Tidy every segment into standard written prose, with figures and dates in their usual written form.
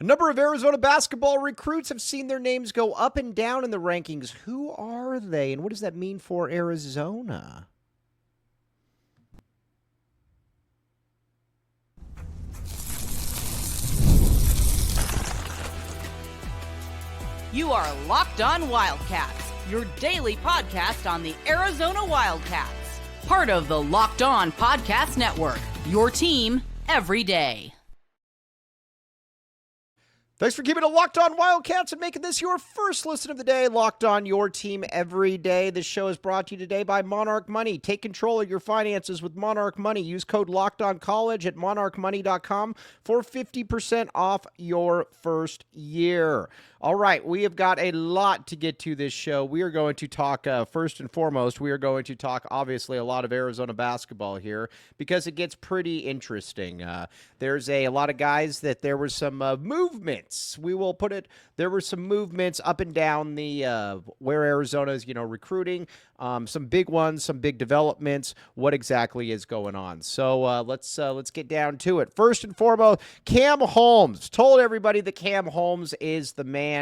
A number of Arizona basketball recruits have seen their names go up and down in the rankings. Who are they, and what does that mean for Arizona? You are Locked On Wildcats, your daily podcast on the Arizona Wildcats. Part of the Locked On Podcast Network, your team every day. Thanks for keeping it Locked On Wildcats and making this your first listen of the day. Locked On, your team every day. This show is brought to you today by Monarch Money. Take control of your finances with Monarch Money. Use code LOCKEDONCollege at monarchmoney.com for 50% off your first year. All right, we have got a lot to get to this show. We are going to talk, first and foremost, we are going to talk, obviously, a lot of Arizona basketball here because it gets pretty interesting. There's a lot of guys that there were some movements. We will put it, there were some movements up and down the where Arizona is, recruiting. Some big ones, some big developments. What exactly is going on? So let's get down to it. First and foremost, Cam Holmes told everybody that Cam Holmes is the man.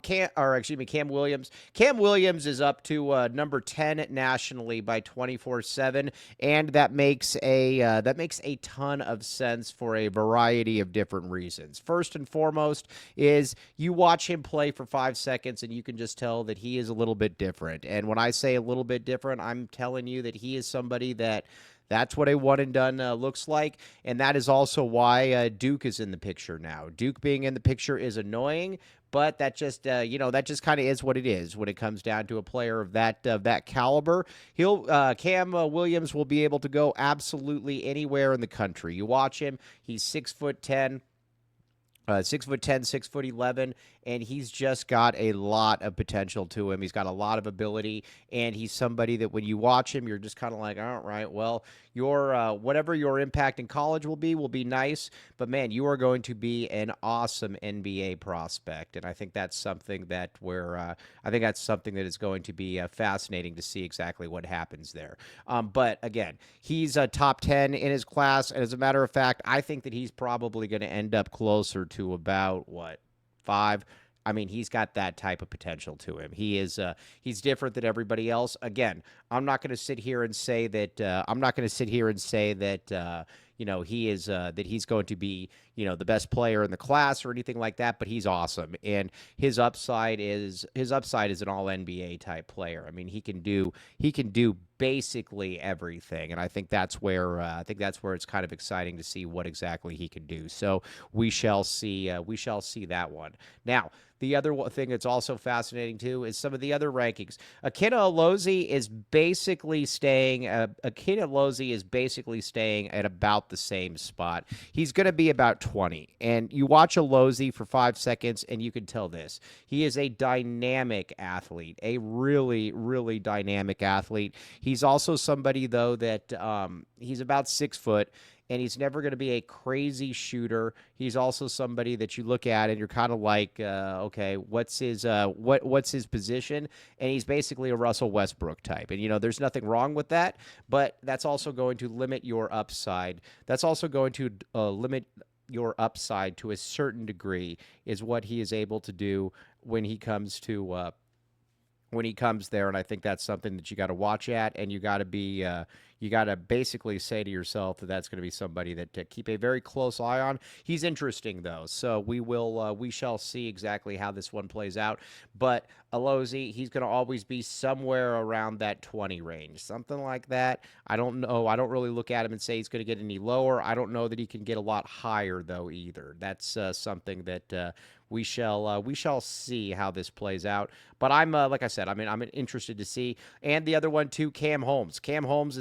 Cam Williams. Cam Williams is up to number 10 nationally by 24/7, and that makes a ton of sense for a variety of different reasons. First and foremost is you watch him play for 5 seconds, and you can just tell that he is a little bit different. And when I say a little bit different, I'm telling you that he is somebody that's what a one and done looks like, and that is also why Duke is in the picture now. Duke being in the picture is annoying, but that just that just kind of is what it is when it comes down to a player of that caliber. Cam Williams will be able to go absolutely anywhere in the country. You watch him; he's 6'10". 6'10", 6'11", and he's just got a lot of potential to him. He's got a lot of ability, and he's somebody that when you watch him, you're just kind of like, all right, well, your whatever your impact in college will be nice, but man, you are going to be an awesome NBA prospect, and I think that's something that is going to be fascinating to see exactly what happens there. But again, he's a top 10 in his class, and as a matter of fact, I think that he's probably going to end up closer to about 5. I mean, he's got that type of potential to him. He's different than everybody else. Again, I'm not going to sit here and say that he is that he's going to be the best player in the class or anything like that. But he's awesome, and his upside is an all NBA type player. I mean, he can do basically everything, and I think that's where it's kind of exciting to see what exactly he can do. So we shall see that one. Now, the other thing that's also fascinating too is some of the other rankings. Ikenna Alozie is basically staying at about the same spot. He's going to be about 20. And you watch Alozie for 5 seconds and you can tell this. He is a dynamic athlete, a really, really dynamic athlete. He's also somebody though that he's about 6 foot. And he's never going to be a crazy shooter. He's also somebody that you look at and you're kind of like, okay, what's his position? And he's basically a Russell Westbrook type. And there's nothing wrong with that, but that's also going to limit your upside. That's also going to limit your upside to a certain degree, is what he is able to do when he comes there. And I think that's something that you got to watch at, and you got to basically say to yourself that that's going to be somebody that to keep a very close eye on. He's interesting though, so we shall see exactly how this one plays out. But Alozie, he's going to always be somewhere around that 20 range, something like that. I don't know. I don't really look at him and say he's going to get any lower. I don't know that he can get a lot higher though either. That's something that we shall see how this plays out. But I'm like I said, I'm interested to see. And the other one too, Cam Holmes. Cam Holmes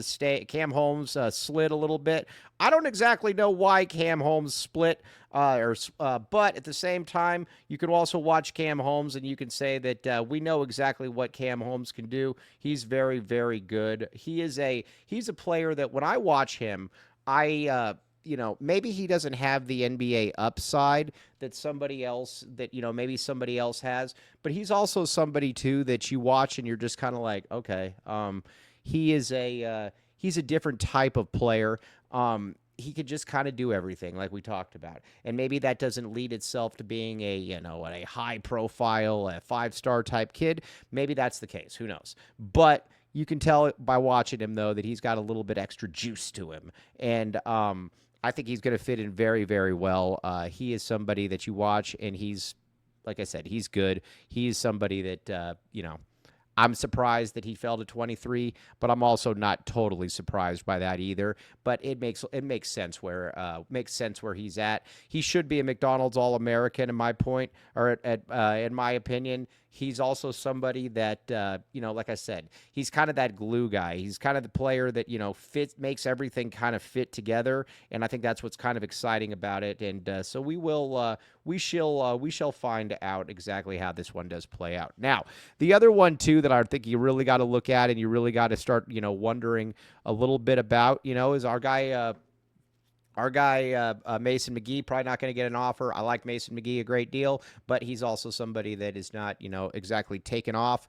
slid a little bit. I don't exactly know why Cam Holmes split, but at the same time, you can also watch Cam Holmes and you can say that we know exactly what Cam Holmes can do. He's very, very good. He's a player that when I watch him, maybe he doesn't have the NBA upside that maybe somebody else has, but he's also somebody too that you watch and you're just kind of like, okay, he's a different type of player. he could just kind of do everything like we talked about. And maybe that doesn't lead itself to being a high profile, a 5-star type kid. Maybe that's the case. Who knows? But you can tell by watching him, though, that he's got a little bit extra juice to him. And I think he's going to fit in very, very well. He is somebody that you watch, and he's, like I said, he's good. He's somebody that, I'm surprised that he fell to 23, but I'm also not totally surprised by that either. But it makes sense where he's at. He should be a McDonald's All-American in my point, or in my opinion. He's also somebody that like I said, he's kind of that glue guy. He's kind of the player that makes everything kind of fit together, and I think that's what's kind of exciting about it. And so we shall find out exactly how this one does play out. Now, the other one too that I think you really got to look at and you really got to start wondering a little bit about is our guy. Mason McGee, probably not going to get an offer. I like Mason McGee a great deal, but he's also somebody that is not, exactly taken off.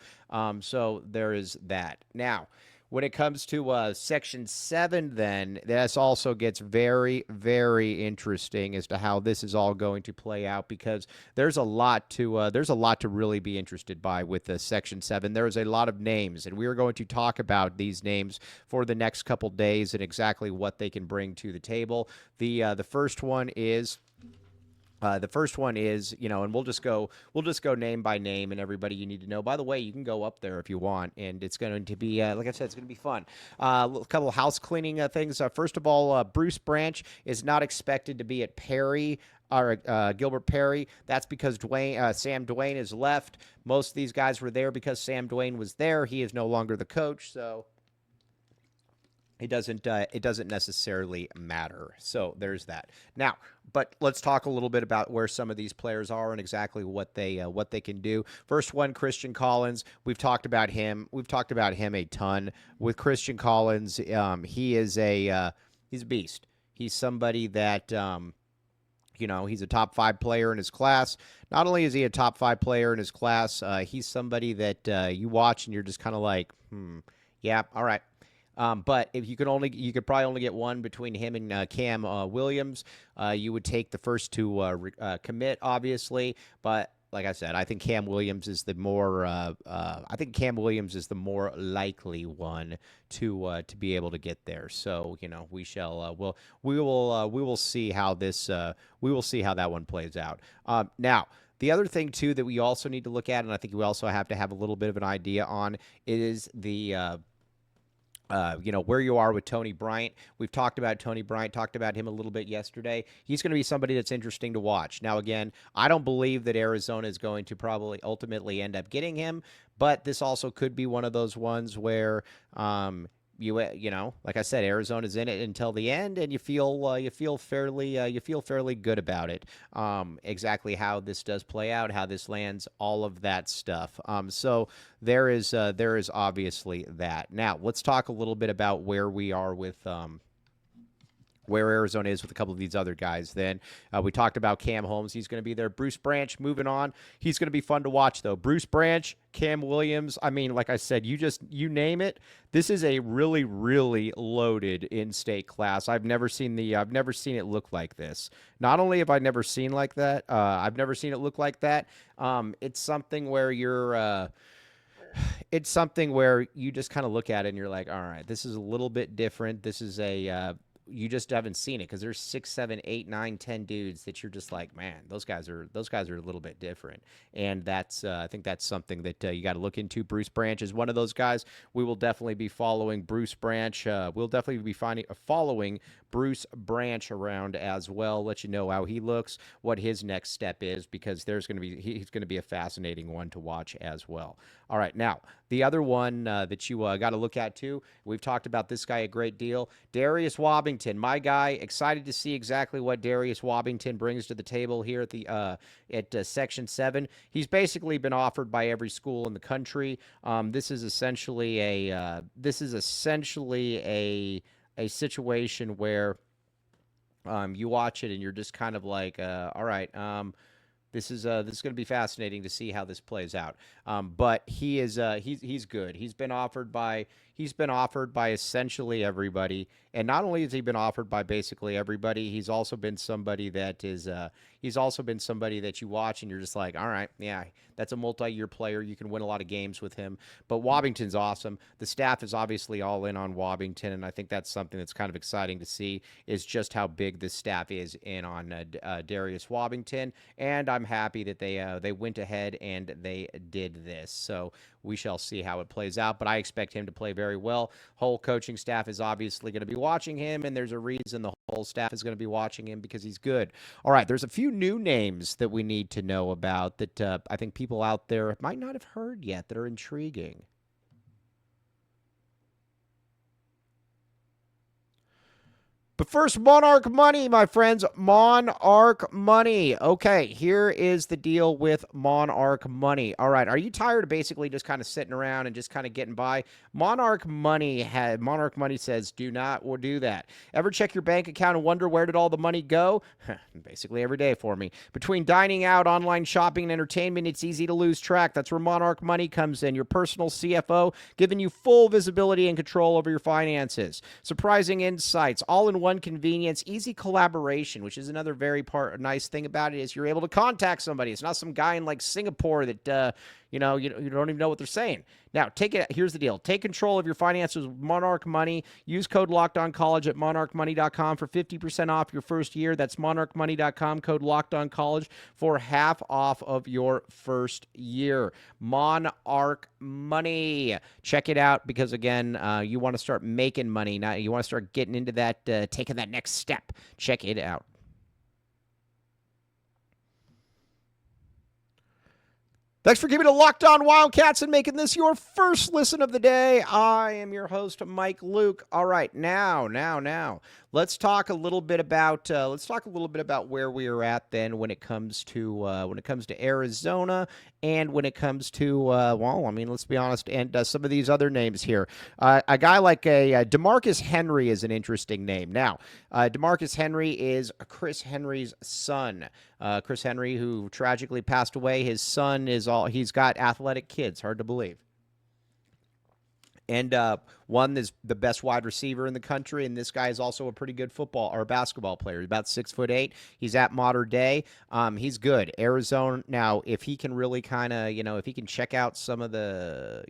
So there is that. Now, when it comes to Section 7, then, this also gets very, very interesting as to how this is all going to play out, because there's a lot to really be interested by with Section 7. There's a lot of names, and we are going to talk about these names for the next couple days and exactly what they can bring to the table. The first one is... and we'll just go name by name, and everybody you need to know. By the way, you can go up there if you want, and it's going to be, like I said, it's going to be fun. A couple of house cleaning things. First of all, Bruce Branch is not expected to be at Perry, or Gilbert Perry. That's because Sam Dwayne has left. Most of these guys were there because Sam Dwayne was there. He is no longer the coach, so it doesn't necessarily matter. So there's that. Now, but let's talk a little bit about where some of these players are and exactly what they can do. First one, Christian Collins. We've talked about him. We've talked about him a ton. With Christian Collins, he's a beast. He's somebody that he's a top 5 player in his class. Not only is he a top 5 player in his class, he's somebody that you watch and you're just kind of like, yeah, all right. But if you could probably only get one between him and Cam Williams. You would take the first to commit, obviously. But like I said, I think Cam Williams is the more likely one to be able to get there. So we will see how that one plays out. Now, the other thing too that we also need to look at, and I think we also have to have a little bit of an idea on, is the where you are with Tony Bryant. We've talked about Tony Bryant, talked about him a little bit yesterday. He's going to be somebody that's interesting to watch. Now, again, I don't believe that Arizona is going to probably ultimately end up getting him, but this also could be one of those ones where, like I said, Arizona's in it until the end, and you feel fairly good about it. Exactly how this does play out, how this lands, all of that stuff. So there is obviously that. Now let's talk a little bit about where we are with where Arizona is with a couple of these other guys. Then we talked about Cam Holmes. He's going to be there. Bruce Branch, moving on. He's going to be fun to watch, though. Bruce Branch, Cam Williams. I mean, like I said, you name it. This is a really, really loaded in-state class. I've never seen it look like this. Not only have I never seen like that, I've never seen it look like that. It's something where it's something where you just kind of look at it and you're like, all right, this is a little bit different. This is you just haven't seen it because there's 6, 7, 8, 9, 10 dudes that you're just like, man, those guys are a little bit different. And that's I think that's something that you got to look into. Bruce Branch is one of those guys. We will definitely be following Bruce Branch. We'll definitely be following Bruce Branch around as well. Let you know how he looks, what his next step is, because he's going to be a fascinating one to watch as well. All right, now the other one that you got to look at too. We've talked about this guy a great deal, Darius Wobbington, my guy. Excited to see exactly what Darius Wobbington brings to the table here at the Section 7. He's basically been offered by every school in the country. This is essentially a situation where you watch it and you're just kind of like, all right, this is going to be fascinating to see how this plays out. But he's good. He's been offered by he's been offered by essentially everybody. And not only has he been offered by basically everybody, he's also been somebody that you watch and you're just like, all right, yeah, that's a multi-year player. You can win a lot of games with him. But Wobbington's awesome. The staff is obviously all in on Wobbington, and I think that's something that's kind of exciting to see, is just how big this staff is in on Darius Wobbington. And I'm happy that they went ahead and they did this. So we shall see how it plays out, but I expect him to play very well. Whole coaching staff is obviously going to be watching him, and there's a reason the whole staff is going to be watching him, because he's good. All right, there's a few new names that we need to know about that I think people out there might not have heard yet that are intriguing. But first, Monarch Money, my friends. Monarch Money. Okay, here is the deal with Monarch Money. All right, are you tired of basically just kind of sitting around and just kind of getting by? Monarch Money says, do not or do that. Ever check your bank account and wonder where did all the money go? Basically every day for me. Between dining out, online shopping, and entertainment, it's easy to lose track. That's where Monarch Money comes in, your personal CFO, giving you full visibility and control over your finances. Surprising insights, all-in-one convenience, easy collaboration, which is another very nice thing about it, is you're able to contact somebody. It's not some guy in like Singapore that you don't even know what they're saying. Now, here's the deal. Take control of your finances with Monarch Money. Use code LOCKEDONCollege at monarchmoney.com for 50% off your first year. That's monarchmoney.com, code LOCKEDONCollege for half off of your first year. Monarch Money. Check it out, because, again, you want to start making money. Now, you want to start getting into that, taking that next step. Check it out. Thanks for keeping it Locked On Wildcats and making this your first listen of the day. I am your host, Mike Luke. All right, now, let's talk a little bit about where we are at then when it comes to Arizona, and when it comes to let's be honest, and some of these other names here. A guy like DeMarcus Henry is an interesting name. Now, DeMarcus Henry is Chris Henry's son. Chris Henry, who tragically passed away. His son he's got athletic kids. Hard to believe. And one is the best wide receiver in the country, and this guy is also a pretty good football or basketball player. He's about 6'8". He's at Mater Dei. He's good. Arizona. Now, if he can really kind of, if he can check out some of the,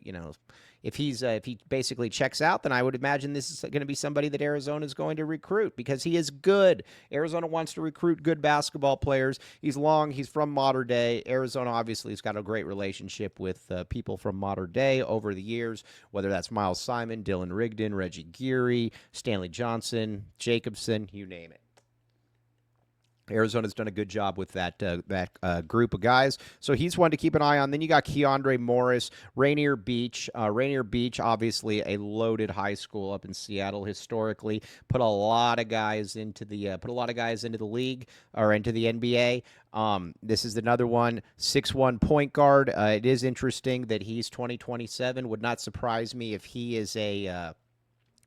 if he basically checks out, then I would imagine this is going to be somebody that Arizona is going to recruit, because he is good. Arizona wants to recruit good basketball players. He's from Mater Dei. Arizona obviously has got a great relationship with people from Mater Dei over the years, whether that's Miles Simon, Dylan Rigdon, Reggie Geary, Stanley Johnson, Jacobson, you name it. Arizona's done a good job with that group of guys. So he's one to keep an eye on. Then you got Keandre Morris, Rainier Beach. Rainier Beach, obviously a loaded high school up in Seattle historically. Put a lot of guys into the league or into the NBA. This is another one, 6'1" point guard. It is interesting that he's 2027. Would not surprise me if he is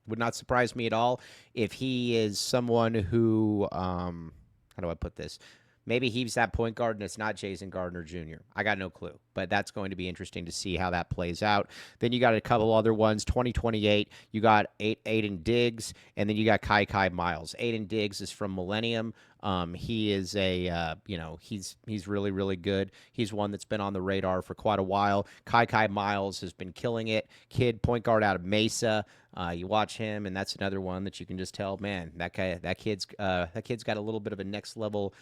would not surprise me at all if he is someone who how do I put this? Maybe he's that point guard and it's not Jason Gardner Jr. I got no clue, but that's going to be interesting to see how that plays out. Then you got a couple other ones, 2028. You got Aiden Diggs, and then you got Kai Miles. Aiden Diggs is from Millennium. He is he's really, really good. He's one that's been on the radar for quite a while. Kai Miles has been killing it. Point guard out of Mesa. You watch him, and that's another one that you can just tell, man, that kid's got a little bit of a next level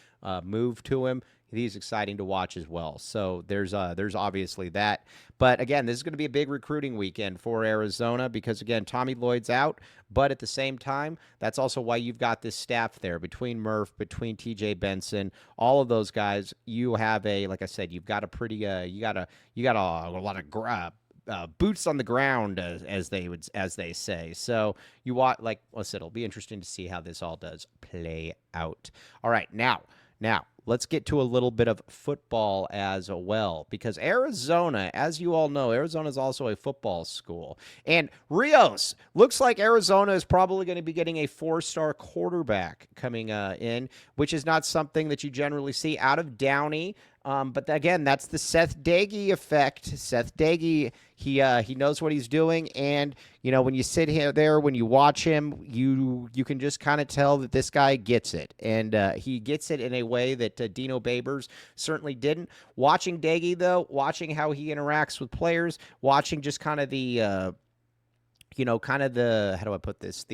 move to him. He's exciting to watch as well. So there's obviously that. But again, this is going to be a big recruiting weekend for Arizona, because again, Tommy Lloyd's out, but at the same time, that's also why you've got this staff there between Murph, between TJ Benson, all of those guys. You have like I said, you've got a pretty you got a lot of boots on the ground, as they say. So you want, like I said, it'll be interesting to see how this all does play out. All right, now let's get to a little bit of football as well, because Arizona, as you all know, Arizona is also a football school. And Rios, looks like Arizona is probably going to be getting a 4-star quarterback coming in, which is not something that you generally see out of Downey. But again, that's the Seth Dagey effect. Seth Dagey, he knows what he's doing, and when you sit here there, when you watch him, you can just kind of tell that this guy gets it, and he gets it in a way that Dino Babers certainly didn't. Watching Dagey though, watching how he interacts with players, watching just kind of the how do I put this?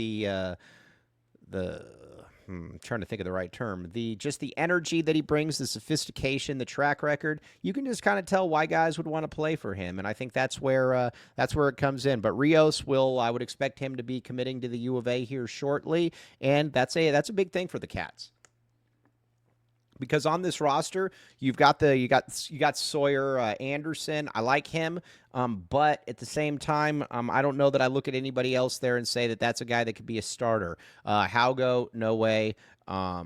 I'm trying to think of the right term. The energy that he brings, the sophistication, the track record. You can just kind of tell why guys would want to play for him, and I think that's where it comes in. But Rios I would expect him to be committing to the U of A here shortly, and that's a big thing for the Cats. Because on this roster, you got Sawyer Anderson. I like him, but at the same time, I don't know that I look at anybody else there and say that that's a guy that could be a starter. Haugo, no way. I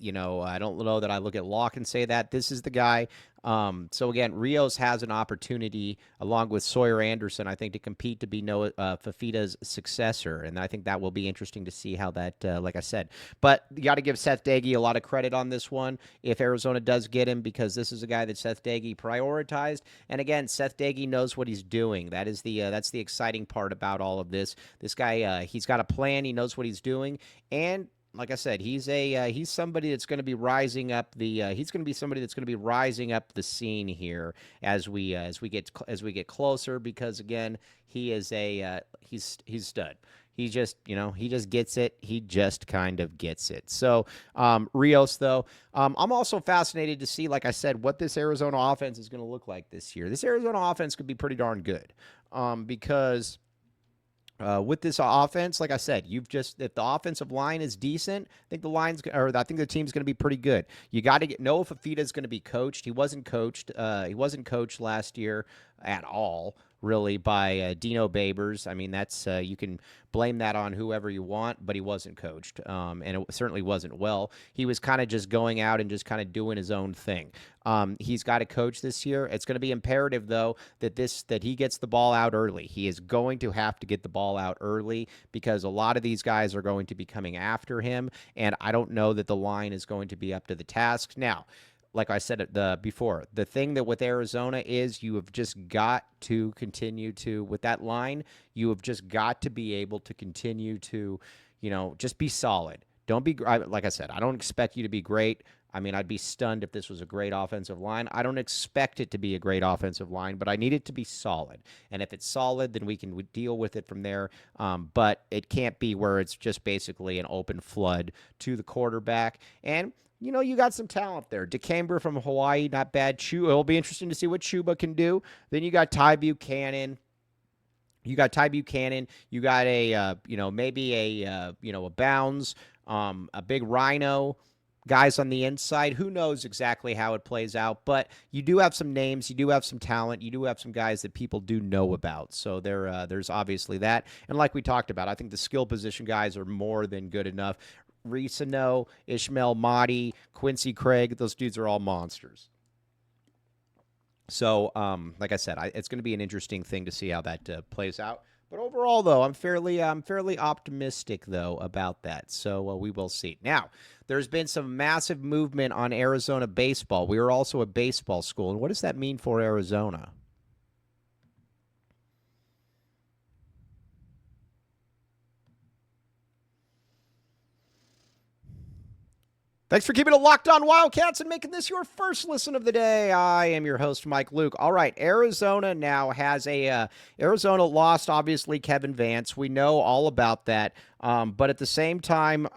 don't know that I look at Locke and say that this is the guy. So again, Rios has an opportunity along with Sawyer Anderson, I think, to compete to be Noah Fafita's successor, and I think that will be interesting to see how that, like I said. But you got to give Seth Dagey a lot of credit on this one if Arizona does get him, because this is a guy that Seth Dagey prioritized, and again, Seth Dagey knows what he's doing. That's the exciting part about all of this. This guy, he's got a plan. He knows what he's doing, and like I said, he's somebody that's going to be rising up he's going to be somebody that's going to be rising up the scene here as we get closer, because again, he is he's stud. He just gets it. He just kind of gets it. So Rios, though, I'm also fascinated to see, like I said, what this Arizona offense is going to look like this year. This Arizona offense could be pretty darn good, because with this offense, like I said, if the offensive line is decent, I think the team's going to be pretty good. You got to know if Fafita is going to be coached. He wasn't coached. He wasn't coached last year at all, really, by Dino Babers. I mean, that's you can blame that on whoever you want, but he wasn't coached, and it certainly wasn't well. He was kind of just going out and just kind of doing his own thing. He's got a coach this year. It's going to be imperative, though, that he gets the ball out early. He is going to have to get the ball out early, because a lot of these guys are going to be coming after him, and I don't know that the line is going to be up to the task. Now, like I said before, the thing that with Arizona is you have just got to continue to, with that line, you have just got to be able to continue to, just be solid. Don't be, like I said, I don't expect you to be great. I mean, I'd be stunned if this was a great offensive line. I don't expect it to be a great offensive line, but I need it to be solid. And if it's solid, then we can deal with it from there. But it can't be where it's just basically an open flood to the quarterback. And you got some talent there. DeCamber from Hawaii, not bad. It'll be interesting to see what Chuba can do. Then you got Ty Buchanan. You got a, maybe a Bounds, a big Rhino, guys on the inside. Who knows exactly how it plays out, but you do have some names. You do have some talent. You do have some guys that people do know about. So there's obviously that. And like we talked about, I think the skill position guys are more than good enough. Risano, Ishmael Mahdi, Quincy Craig, those dudes are all monsters. So, like I said, it's going to be an interesting thing to see how that plays out. But overall, though, I'm fairly optimistic, though, about that. So we will see. Now, there's been some massive movement on Arizona baseball. We are also a baseball school. And what does that mean for Arizona? Thanks for keeping it locked on Wildcats and making this your first listen of the day. I am your host, Mike Luke. All right, Arizona now has Arizona lost, obviously, Kevin Vance. We know all about that. But at the same time,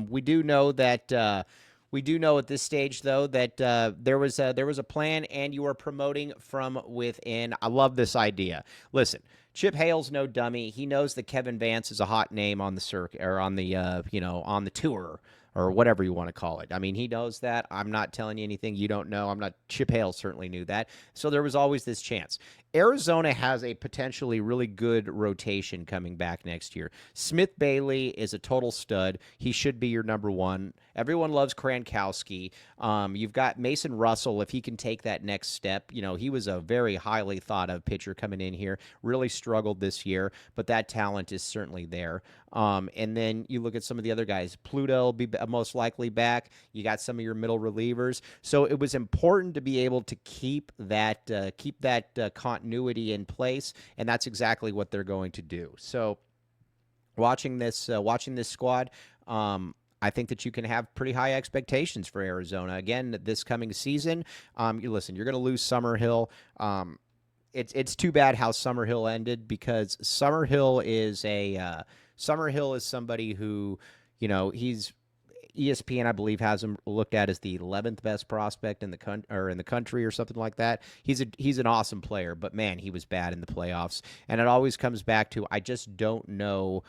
we do know that we do know at this stage, though, that there was a plan, and you are promoting from within. I love this idea. Listen, Chip Hale's no dummy. He knows that Kevin Vance is a hot name on the circuit, or on the on the tour, or whatever you want to call it. I mean, he knows that. I'm not telling you anything you don't know. Chip Hale certainly knew that. So there was always this chance. Arizona has a potentially really good rotation coming back next year. Smith Bailey is a total stud. He should be your number one. Everyone loves Krankowski. You've got Mason Russell, if he can take that next step. He was a very highly thought of pitcher coming in here. Really struggled this year, but that talent is certainly there. And then you look at some of the other guys. Pluto will be most likely back. You got some of your middle relievers. So it was important to be able to keep that continuity in place, and that's exactly what they're going to do. So watching this squad, I think that you can have pretty high expectations for Arizona again this coming season. You're going to lose Summerhill. It's too bad how Summerhill ended, because Summerhill is somebody who, he's ESPN, I believe, has him looked at as the 11th best prospect in the country or something like that. He's an awesome player, but man, he was bad in the playoffs. And it always comes back to, I just don't know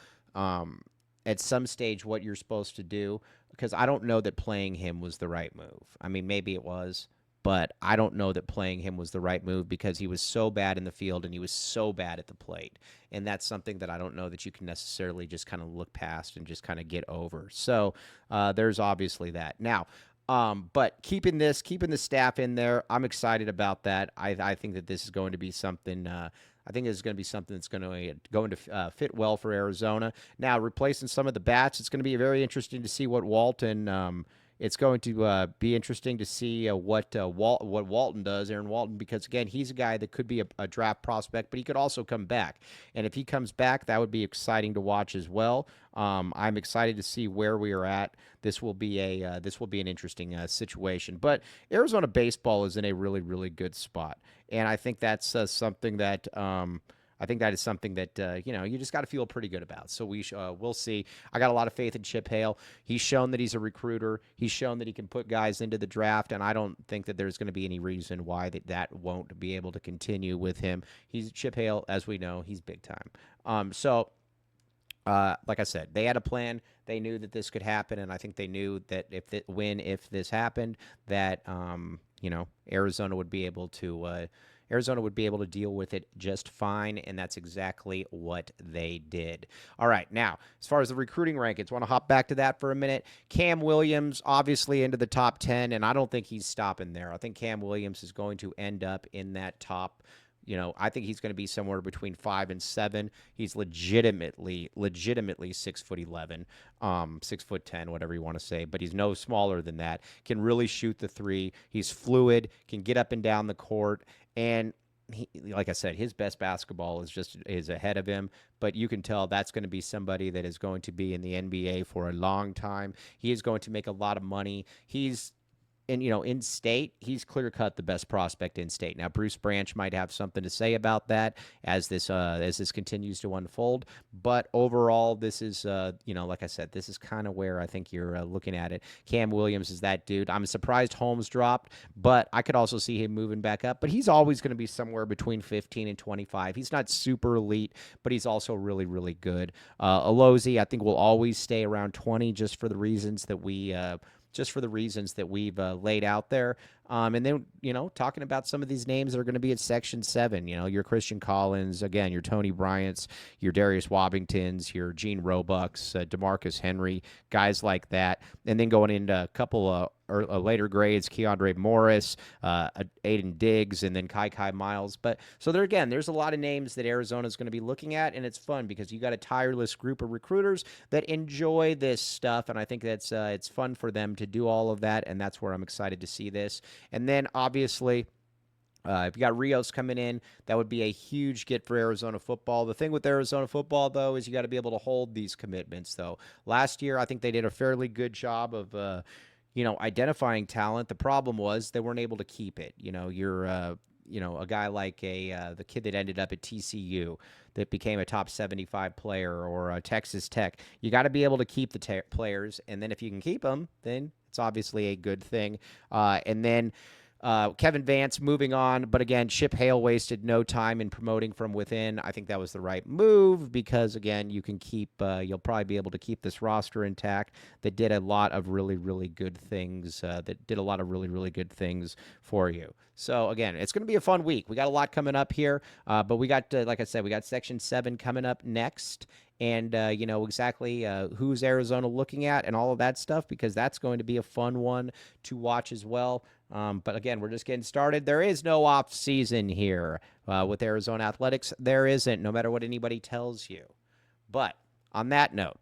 at some stage what you're supposed to do, because I don't know that playing him was the right move. I mean, maybe it was, but I don't know that playing him was the right move, because he was so bad in the field and he was so bad at the plate. And that's something that I don't know that you can necessarily just kind of look past and just kind of get over. So there's obviously that. Now, but keeping the staff in there, I'm excited about that. I think that this is going to be something. I think it's going to be something that's going to fit well for Arizona. Now, replacing some of the bats, it's going to be very interesting to see what Walton. It's going to be interesting to see what Walton does, Aaron Walton, because, again, he's a guy that could be a draft prospect, but he could also come back. And if he comes back, that would be exciting to watch as well. I'm excited to see where we are at. This will be an interesting situation. But Arizona baseball is in a really, really good spot, and I think that's something that. You just got to feel pretty good about. So we'll see. I got a lot of faith in Chip Hale. He's shown that he's a recruiter. He's shown that he can put guys into the draft, and I don't think that there's going to be any reason why that won't be able to continue with him. He's Chip Hale, as we know, he's big time. Like I said, they had a plan. They knew that this could happen, and I think they knew that if this happened, that Arizona would be able to deal with it just fine, and that's exactly what they did. All right, now, as far as the recruiting rankings, want to hop back to that for a minute. Cam Williams, obviously into the top 10, and I don't think he's stopping there. I think Cam Williams is going to end up in that top. I think he's going to be somewhere between 5 and 7. He's legitimately 6'11", 6'10", whatever you want to say, but he's no smaller than that. Can really shoot the three. He's fluid, can get up and down the court, and like I said, his best basketball is ahead of him, but you can tell that's going to be somebody that is going to be in the NBA for a long time. He is going to make a lot of money. In state, he's clear-cut the best prospect in state. Now, Bruce Branch might have something to say about that as this continues to unfold. But overall, this is, like I said, this is kind of where I think you're looking at it. Cam Williams is that dude. I'm surprised Holmes dropped, but I could also see him moving back up. But he's always going to be somewhere between 15 and 25. He's not super elite, but he's also really, really good. Alozie, I think, will always stay around 20 just for the reasons that we've laid out there. And then, talking about some of these names that are going to be at Section 7, your Christian Collins, again, your Tony Bryants, your Darius Wobbingtons, your Gene Roebucks, DeMarcus Henry, guys like that. And then going into a couple of later grades, Keandre Morris, Aiden Diggs, and then Kai Miles. So there's a lot of names that Arizona is going to be looking at, and it's fun because you got a tireless group of recruiters that enjoy this stuff, and I think that's it's fun for them to do all of that, and that's where I'm excited to see this. And then, obviously, if you got Rios coming in, that would be a huge get for Arizona football. The thing with Arizona football, though, is you got to be able to hold these commitments, though. Last year, I think they did a fairly good job of identifying talent. The problem was they weren't able to keep it. You're a guy like the kid that ended up at TCU that became a top 75 player, or Texas Tech. You got to be able to keep the players, and then if you can keep them, then it's obviously a good thing. And then Kevin Vance moving on, but again, Chip Hale wasted no time in promoting from within. I think that was the right move because, again, you can you'll probably be able to keep this roster intact that did a lot of really, really good things, for you. So, again, it's going to be a fun week. We got a lot coming up here, but we got, like I said, we got Section 7 coming up next. And, exactly who's Arizona looking at and all of that stuff, because that's going to be a fun one to watch as well. But, again, we're just getting started. There is no off season here with Arizona Athletics. There isn't, no matter what anybody tells you. But On that note,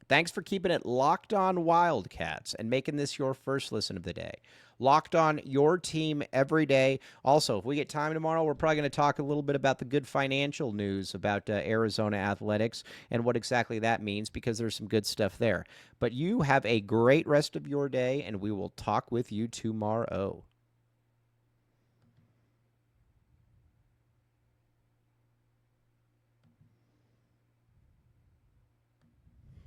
thanks for keeping it locked on Wildcats and making this your first listen of the day. Locked on your team every day. Also, if we get time tomorrow, we're probably going to talk a little bit about the good financial news about Arizona athletics and what exactly that means, because there's some good stuff there. But you have a great rest of your day, and we will talk with you tomorrow.